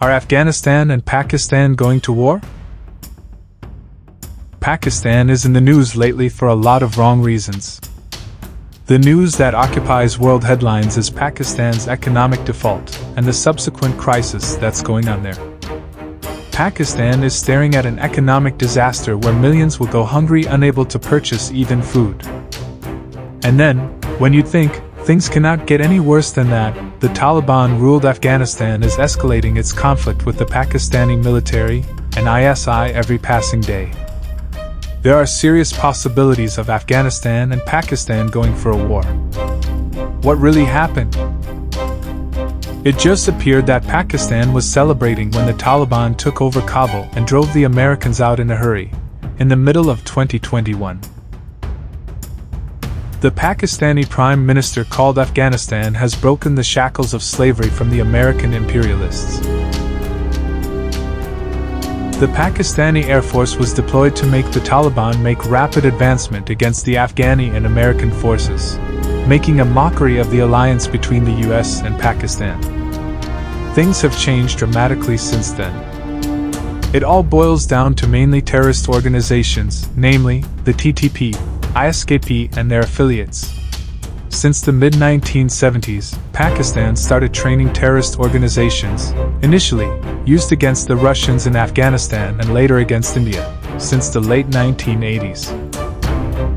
Are Afghanistan and Pakistan going to war? Pakistan is in the news lately for a lot of wrong reasons. The news that occupies world headlines is Pakistan's economic default and the subsequent crisis that's going on there. Pakistan is staring at an economic disaster where millions will go hungry, unable to purchase even food. And then, when you'd think things cannot get any worse than that, the Taliban-ruled Afghanistan is escalating its conflict with the Pakistani military and ISI every passing day. There are serious possibilities of Afghanistan and Pakistan going for a war. What really happened? It just appeared that Pakistan was celebrating when the Taliban took over Kabul and drove the Americans out in a hurry, in the middle of 2021. The Pakistani Prime Minister called Afghanistan has broken the shackles of slavery from the American imperialists. The Pakistani Air Force was deployed to make the Taliban make rapid advancement against the Afghani and American forces, making a mockery of the alliance between the US and Pakistan. Things have changed dramatically since then. It all boils down to mainly terrorist organizations, namely the TTP, Iskp, and their affiliates. Since the mid-1970s, Pakistan started training terrorist organizations, initially used against the Russians in Afghanistan and later against India, since the late 1980s.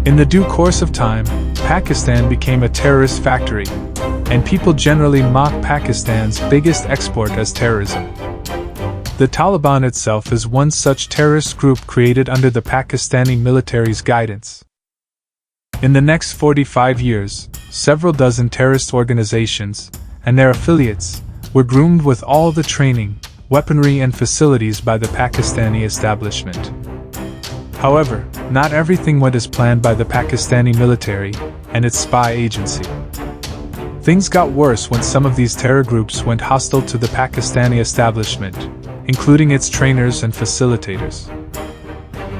In the due course of time, Pakistan became a terrorist factory, and people generally mock Pakistan's biggest export as terrorism. The Taliban itself is one such terrorist group created under the Pakistani military's guidance. In the next 45 years, several dozen terrorist organizations and their affiliates were groomed with all the training, weaponry, and facilities by the Pakistani establishment. However, not everything went as planned by the Pakistani military and its spy agency. Things got worse when some of these terror groups went hostile to the Pakistani establishment, including its trainers and facilitators.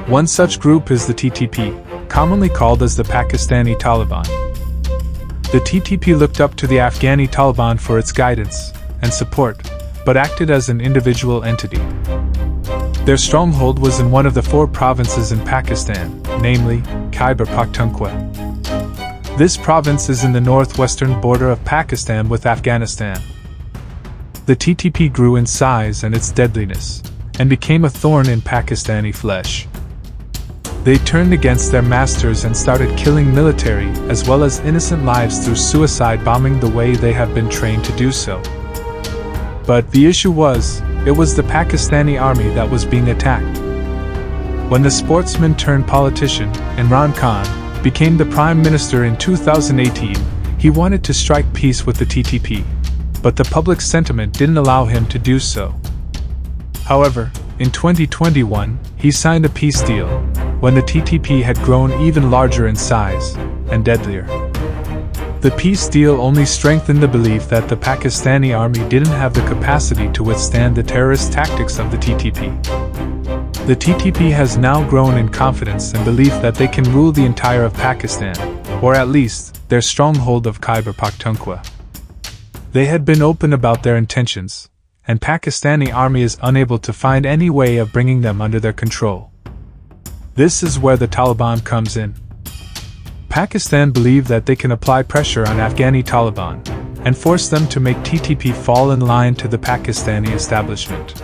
One such group is the TTP, commonly called as the Pakistani Taliban. The TTP looked up to the Afghani Taliban for its guidance and support, but acted as an individual entity. Their stronghold was in one of the 4 provinces in Pakistan, namely Khyber Pakhtunkhwa. This province is in the northwestern border of Pakistan with Afghanistan. The TTP grew in size and its deadliness, and became a thorn in Pakistani flesh. They turned against their masters and started killing military as well as innocent lives through suicide bombing the way they have been trained to do so. But the issue was, it was the Pakistani army that was being attacked. When the sportsman turned politician, Imran Khan, became the Prime Minister in 2018, he wanted to strike peace with the TTP, but the public sentiment didn't allow him to do so. However, in 2021, he signed a peace deal, when the TTP had grown even larger in size and deadlier. The peace deal only strengthened the belief that the Pakistani army didn't have the capacity to withstand the terrorist tactics of the TTP. The TTP has now grown in confidence and belief that they can rule the entire of Pakistan, or at least, their stronghold of Khyber Pakhtunkhwa. They had been open about their intentions, and Pakistani army is unable to find any way of bringing them under their control. This is where the Taliban comes in. Pakistan believe that they can apply pressure on Afghani Taliban and force them to make TTP fall in line to the Pakistani establishment.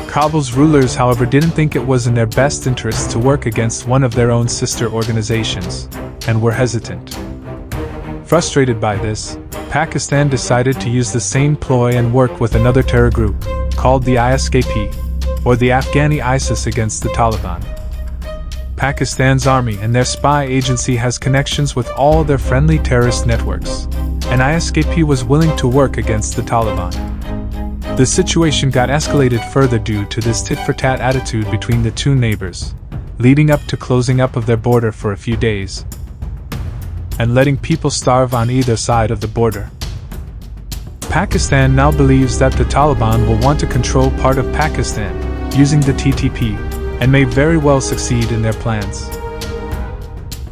Kabul's rulers, however, didn't think it was in their best interest to work against one of their own sister organizations, and were hesitant. Frustrated by this, Pakistan decided to use the same ploy and work with another terror group, called the Iskp, or the Afghani ISIS, against the Taliban. Pakistan's army and their spy agency has connections with all their friendly terrorist networks, and Iskp was willing to work against the Taliban. The situation got escalated further due to this tit-for-tat attitude between the two neighbors, leading up to closing up of their border for a few days, and letting people starve on either side of the border. Pakistan now believes that the Taliban will want to control part of Pakistan, using the TTP, and may very well succeed in their plans.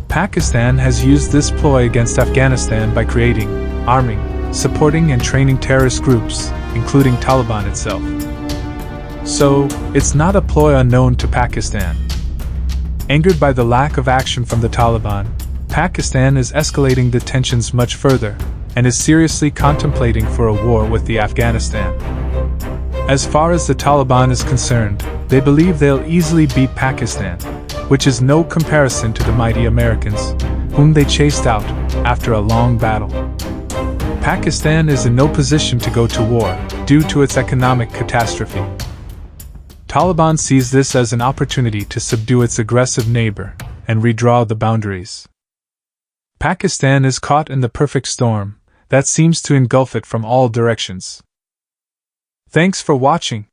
Pakistan has used this ploy against Afghanistan by creating, arming, supporting and training terrorist groups, including Taliban itself. So, it's not a ploy unknown to Pakistan. Angered by the lack of action from the Taliban, Pakistan is escalating the tensions much further, and is seriously contemplating for a war with Afghanistan. As far as the Taliban is concerned, they believe they'll easily beat Pakistan, which is no comparison to the mighty Americans, whom they chased out after a long battle. Pakistan is in no position to go to war due to its economic catastrophe. Taliban sees this as an opportunity to subdue its aggressive neighbor and redraw the boundaries. Pakistan is caught in the perfect storm that seems to engulf it from all directions. Thanks for watching.